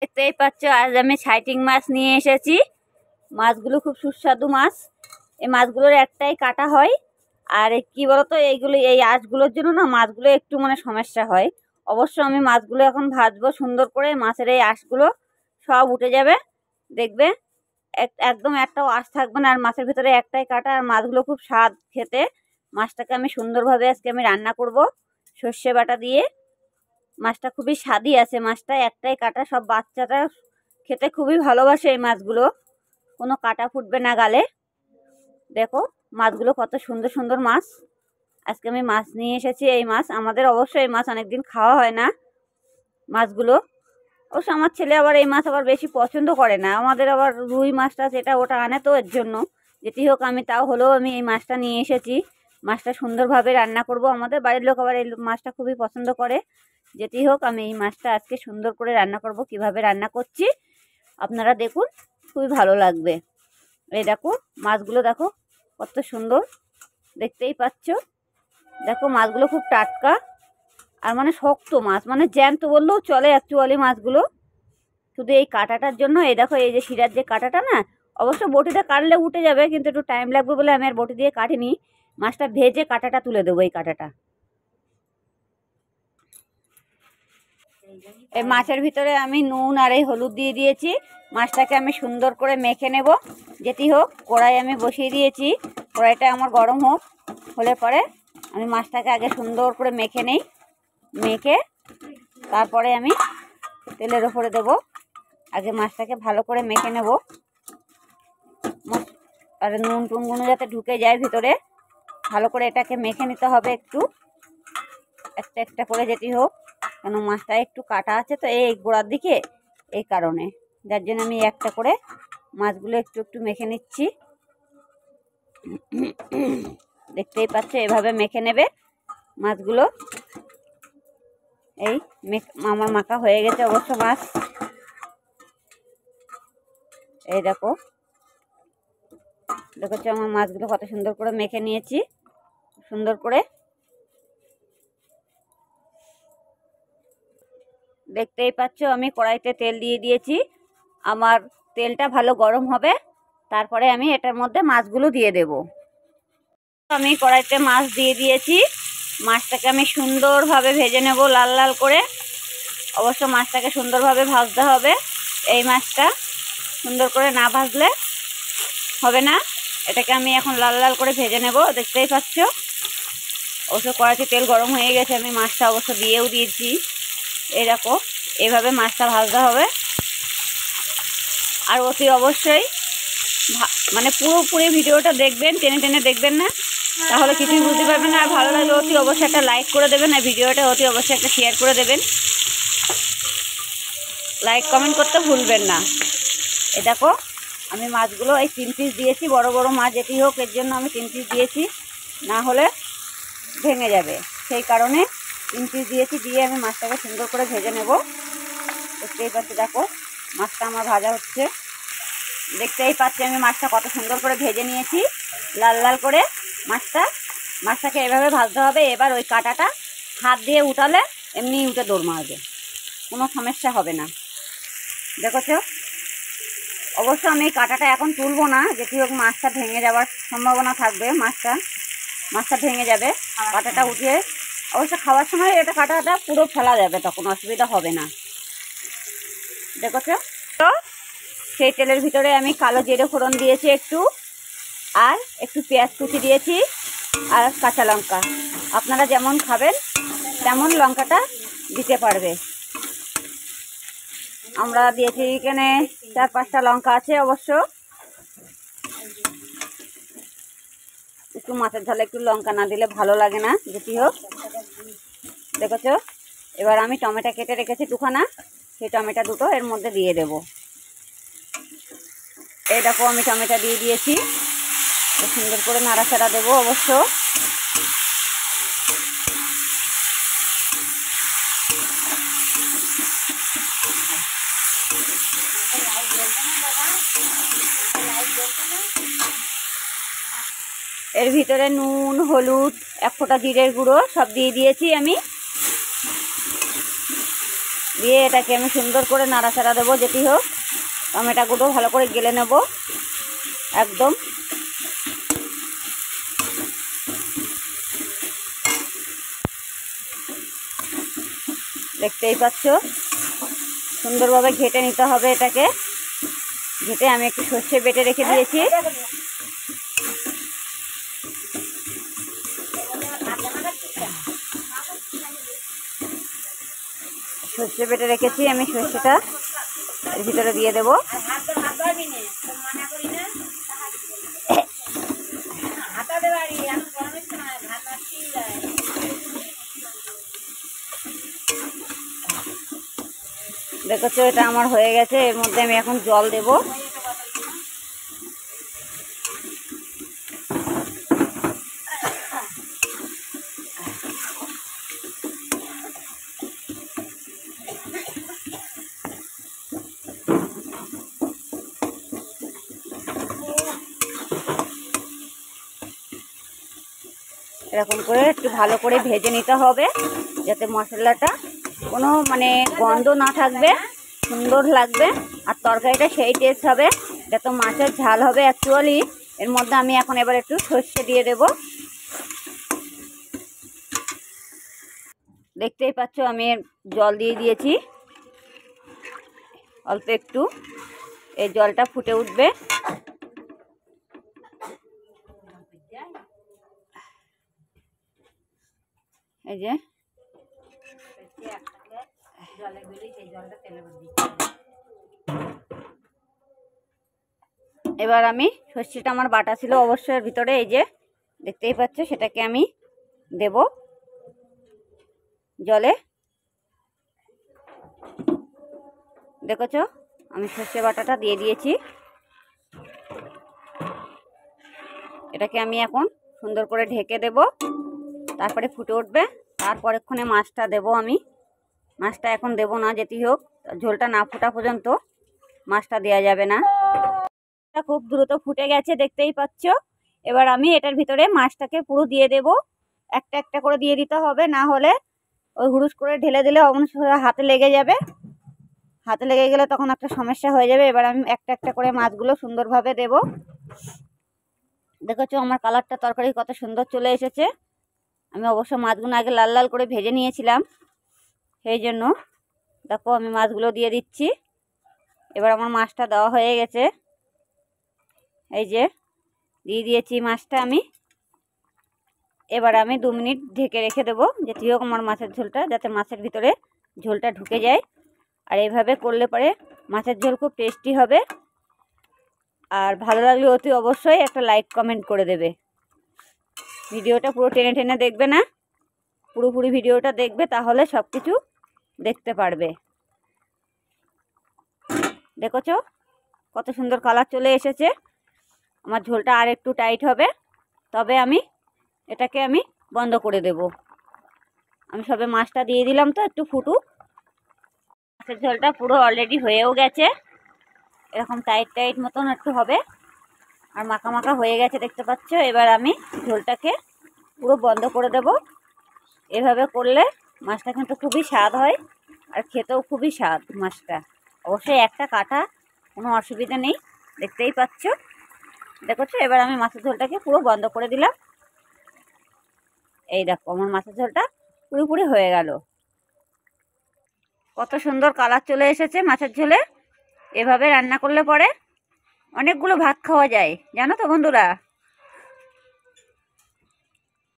দেখতেই পাচ্ছ আজ আমি ছাইটিং মাছ নিয়ে এসেছি। মাছগুলো খুব সুস্বাদু মাছ। এই মাছগুলোর একটাই কাটা হয়। আর কি বলতো, এইগুলো এই আঁশগুলোর জন্য না মাছগুলো একটু সমস্যা হয়। অবশ্য আমি মাছগুলো এখন ভাজবো সুন্দর করে, মাছের এই আঁশগুলো সব উঠে যাবে। দেখবে একদম একটাও আঁশ থাকবে না। আর মাছের ভিতরে একটাই কাটা, আর মাছগুলো খুব স্বাদ খেতে। মাছটাকে আমি সুন্দরভাবে আজকে আমি রান্না করব সর্ষে বাটা দিয়ে। মাছটা খুবই স্বাদই আছে, মাছটা একটাই কাটা। সব বাচ্চাটা খেতে খুবই ভালোবাসে এই মাছগুলো, কোনো কাটা ফুটবে না গালে। দেখো মাছগুলো কত সুন্দর সুন্দর মাছ। আজকে আমি মাছ নিয়ে এসেছি। এই মাছ আমাদের অবশ্যই, এই মাছ অনেকদিন খাওয়া হয় না মাছগুলো। অবশ্য আমার ছেলে আবার এই মাছ আবার বেশি পছন্দ করে না। আমাদের আবার রুই মাছটা যেটা ওটা আনে, তো এর জন্য যেটি হোক আমি তাও হলেও আমি এই মাছটা নিয়ে এসেছি। মাছটা সুন্দরভাবে রান্না করব। আমাদের বাড়ির লোক আবার এই মাছটা খুবই পছন্দ করে। যেটি হোক আমি এই মাছটা আজকে সুন্দর করে রান্না করব। কিভাবে রান্না করছি আপনারা দেখুন, খুবই ভালো লাগবে। এই দেখো মাছগুলো, দেখো কত সুন্দর, দেখতেই পাচ্ছ। দেখো মাছগুলো খুব টাটকা আর শক্ত মাছ, জ্যান্ত বললেও চলে অ্যাকচুয়ালি মাছগুলো। শুধু এই কাঁটাটার জন্য, এই দেখো এই যে শিরার যে কাঁটাটা না, অবশ্য বটিতে কাটলে উঠে যাবে, কিন্তু একটু টাইম লাগবে বলে আমি আর বটি দিয়ে কাটিনি। মাছটা ভেজে কাঁটাটা তুলে দেবো, এই কাঁটাটা। এই মাছের ভিতরে আমি নুন আর এই হলুদ দিয়ে দিয়েছি। মাছটাকে আমি সুন্দর করে মেখে নেব। যেটি হোক কড়াই আমি বসিয়ে দিয়েছি, কড়াইটা আমার গরম হোক। হলে পরে আমি মাছটাকে আগে সুন্দর করে মেখে নেই। মেখে তারপরে আমি তেলের ওপরে দেব। আগে মাছটাকে ভালো করে মেখে নেব, আর নুন টুনগুলো যাতে ঢুকে যায় ভিতরে। ভালো করে এটাকে মেখে নিতে হবে একটু, একটা একটা করে। যেটি হোক, কেন মাছটা একটু কাটা আছে তো এই গোড়ার দিকে, এই কারণে, যার জন্য আমি একটা করে মাছগুলো একটু একটু মেখে নিচ্ছি। দেখতেই পাচ্ছ, এভাবে মেখে নেবে মাছগুলো। এই আমার মাখা হয়ে গেছে অবশ্য মাছ। এই দেখো, দেখছো আমার মাছগুলো কত সুন্দর করে মেখে নিয়েছি। সুন্দর করে দেখতেই পাচ্ছ, আমি কড়াইতে তেল দিয়ে দিয়েছি। আমার তেলটা ভালো গরম হবে, তারপরে আমি এটার মধ্যে মাছগুলো দিয়ে দেব। আমি কড়াইতে মাছ দিয়ে দিয়েছি। মাছটাকে আমি সুন্দরভাবে ভেজে নেব লাল লাল করে। অবশ্য মাছটাকে সুন্দরভাবে ভাজতে হবে। এই মাছটা সুন্দর করে না ভাজলে হবে না। এটাকে আমি এখন লাল লাল করে ভেজে নেব, দেখতেই পাচ্ছ। অবশ্য কড়াইতে তেল গরম হয়ে গেছে, আমি মাছটা অবশ্য দিয়েও দিয়েছি। এই দেখো, এইভাবে মাছটা ভাজতে হবে। আর অতি অবশ্যই পুরোপুরি ভিডিওটা দেখবেন, টেনে টেনে দেখবেন না, তাহলে কিছুই বুঝতে পারবেন না। আর ভালো লাগলে অতি অবশ্যই একটা লাইক করে দেবেন, আর ভিডিওটা অতি অবশ্যই একটা শেয়ার করে দেবেন। লাইক কমেন্ট করতে ভুলবেন না। এ দেখো আমি মাছগুলো এই 3 পিস দিয়েছি, বড় বড় মাছ যেটি হোক এর জন্য আমি 3 পিস দিয়েছি, না হলে ভেঙে যাবে, সেই কারণে 3 পিস দিয়েছি। দিয়ে আমি মাছটাকে সুন্দর করে ভেজে নেব। দেখতেই পাচ্ছি, দেখো মাছটা আমার ভাজা হচ্ছে। দেখতেই পাচ্ছি আমি মাছটা কত সুন্দর করে ভেজে নিয়েছি লাল লাল করে। মাছটাকে এভাবে ভাজতে হবে। এবার ওই কাঁটাটা হাত দিয়ে উঠালে এমনি উঠে দৌড় মারবে, কোনো সমস্যা হবে না। দেখেছো, অবশ্য আমি এই কাঁটাটা এখন তুলবো না, যেটি হোক মাছটা ভেঙে যাওয়ার সম্ভাবনা থাকবে। মাছটা ভেঙে যাবে, কাঁটাটা উঠিয়ে। অবশ্য খাওয়ার সময় এটা কাঁটাটা পুরো ফেলা যাবে, তখন অসুবিধা হবে না। দেখেছো তো, সেই তেলের ভিতরে আমি কালো জিরে ফোড়ন দিয়েছি একটু, আর একটু পেঁয়াজ কুচি দিয়েছি, আর কাঁচা লঙ্কা। আপনারা যেমন খাবেন তেমন লঙ্কাটা দিতে পারবে। আমরা দিয়েছি এখানে 4-5টা লঙ্কা আছে। অবশ্য একটু মাছের ঝালে একটু লঙ্কা না দিলে ভালো লাগে না, যেটি হোক। দেখেছো, এবার আমি টমেটো কেটে রেখেছি দুখানা, সেই টমেটো দুটো এর মধ্যে দিয়ে দেব। এই দেখো আমি টমেটো দিয়ে দিয়েছি, সুন্দর করে নাড়াচাড়া দেবো। অবশ্য এর ভিতরে নুন, হলুদ, 1 ফোঁটা জিরের গুঁড়ো সব দিয়ে দিয়েছি আমি। দিয়ে এটাকে আমি সুন্দর করে নাড়াচাড়া দেবো, যেটি হোক টমেটোগুলো ভালো করে গেলে নেব একদম। দেখতেই পাচ্ছ সুন্দরভাবে ঘেটে নিতে হবে এটাকে। ঘেটে আমি একটু সর্ষে বেটে রেখে দিয়েছি। সর্ষে বেটে রেখেছি আমি, সর্ষেটা এর ভিতরে দিয়ে দেব। দেখেছো এটা আমার হয়ে গেছে। এর মধ্যে আমি এখন জল দেব। এরকম করে একটু ভালো করে ভেজে নিতে হবে, যাতে মশলাটা কোনো মানে গন্ধ না থাকবে, সুন্দর লাগবে আর তরকারিটা সেই টেস্ট হবে। এটা তো মাছের ঝাল হবে অ্যাকচুয়ালি। এর মধ্যে আমি এখন এবার একটু সর্ষে দিয়ে দেব। দেখতেই পাচ্ছ আমি জল দিয়ে দিয়েছি অল্প একটু। এই জলটা ফুটে উঠবে। এই যে এবার আমি সর্ষেটা আমার বাটা ছিল অবশ্যই এর ভিতরে, এই যে দেখতেই পাচ্ছ সেটাকে আমি দেব জলে। দেখেছ আমি সর্ষে বাটাটা দিয়ে দিয়েছি। এটাকে আমি এখন সুন্দর করে ঢেকে দেব, তারপরে ফুটে উঠবে। তারপর এক্ষণে মাছটা দেব আমি। মাছটা এখন দেব না, যেটি হোক ঝোলটা না ফোটা পর্যন্ত মাছটা দেওয়া যাবে না। খুব দ্রুত ফুটে গেছে দেখতেই পাচ্ছ। এবার আমি এটার ভিতরে মাছটাকে পুরো দিয়ে দেব। একটা একটা করে দিয়ে দিতে হবে, না হলে ওই হুড়ুস করে ঢেলে দিলে হাতে লেগে যাবে। হাতে লেগে গেলে তখন একটা সমস্যা হয়ে যাবে। এবার আমি একটা একটা করে মাছগুলো সুন্দরভাবে দেব। দেখেছো আমার কালারটা তরকারি কত সুন্দর চলে এসেছে। আমি অবশ্য মাছগুলো আগে লাল লাল করে ভেজে নিয়েছিলাম, সেই জন্য দেখো আমি মাছগুলো দিয়ে দিচ্ছি। এবার আমার মাছটা দেওয়া হয়ে গেছে, এই যে দিয়ে দিয়েছি মাছটা আমি। এবার আমি 2 মিনিট ঢেকে রেখে দেবো, যেটি হোক আমার মাছের ঝোলটা, যাতে মাছের ভিতরে ঝোলটা ঢুকে যায়। আর এইভাবে করলে পরে মাছের ঝোল খুব টেস্টি হবে। আর ভালো লাগলে অতি অবশ্যই একটা লাইক কমেন্ট করে দেবে। ভিডিওটা পুরো টেনে টেনে দেখবে না, পুরোপুরি ভিডিওটা দেখবে, তাহলে সব কিছু দেখতে পারবে। দেখেছো কত সুন্দর কালার চলে এসেছে। আমার ঝোলটা আর একটু টাইট হবে, তবে আমি এটাকে বন্ধ করে দেব। আমি সবে মাছটা দিয়ে দিলাম, তো একটু ফুটুক। মাছের ঝোলটা পুরো অলরেডি হয়েও গেছে। এরকম টাইট টাইট মতন একটু হবে, আর মাখা মাখা হয়ে গেছে দেখতে পাচ্ছ। এবার আমি ঝোলটাকে পুরো বন্ধ করে দেব। এভাবে করলে মাছটা কিন্তু খুবই স্বাদ হয়, আর খেতেও খুবই স্বাদ মাছটা। অবশ্যই একটা কাটা, কোনো অসুবিধা নেই, দেখতেই পাচ্ছ। দেখছো এবার আমি মাছের ঝোলটাকে পুরো বন্ধ করে দিলাম। এই দেখো আমার মাছের ঝোলটা পুরোপুরি হয়ে গেল। কত সুন্দর কালার চলে এসেছে মাছের ঝোলে। এভাবে রান্না করলে পরে অনেকগুলো ভাত খাওয়া যায়, জানো তো বন্ধুরা।